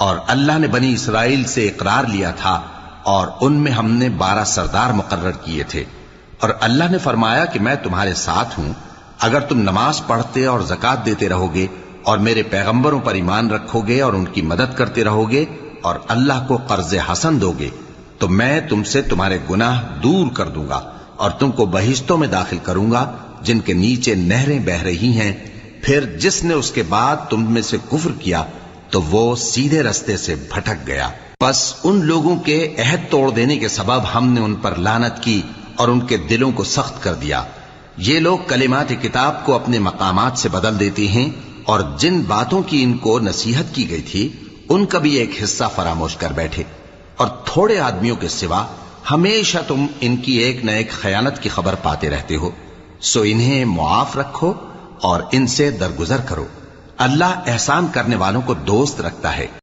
اور اللہ نے بنی اسرائیل سے اقرار لیا تھا اور ان میں ہم نے 12 سردار مقرر کیے تھے، اور اللہ نے فرمایا کہ میں تمہارے ساتھ ہوں اگر تم نماز پڑھتے اور زکوٰۃ دیتے رہو گے اور میرے پیغمبروں پر ایمان رکھو گے اور ان کی مدد کرتے رہو گے اور اللہ کو قرض حسن دو گے تو میں تم سے تمہارے گناہ دور کر دوں گا اور تم کو بہشتوں میں داخل کروں گا جن کے نیچے نہریں بہہ رہی ہیں۔ پھر جس نے اس کے بعد تم میں سے کفر کیا تو وہ سیدھے رستے سے بھٹک گیا۔ بس ان لوگوں کے عہد توڑ دینے کے سبب ہم نے ان پر لعنت کی اور ان کے دلوں کو سخت کر دیا۔ یہ لوگ کلمات کتاب کو اپنے مقامات سے بدل دیتے ہیں اور جن باتوں کی ان کو نصیحت کی گئی تھی ان کا بھی ایک حصہ فراموش کر بیٹھے، اور تھوڑے آدمیوں کے سوا ہمیشہ تم ان کی ایک نہ ایک خیانت کی خبر پاتے رہتے ہو، سو انہیں معاف رکھو اور ان سے درگزر کرو۔ اللہ احسان کرنے والوں کو دوست رکھتا ہے۔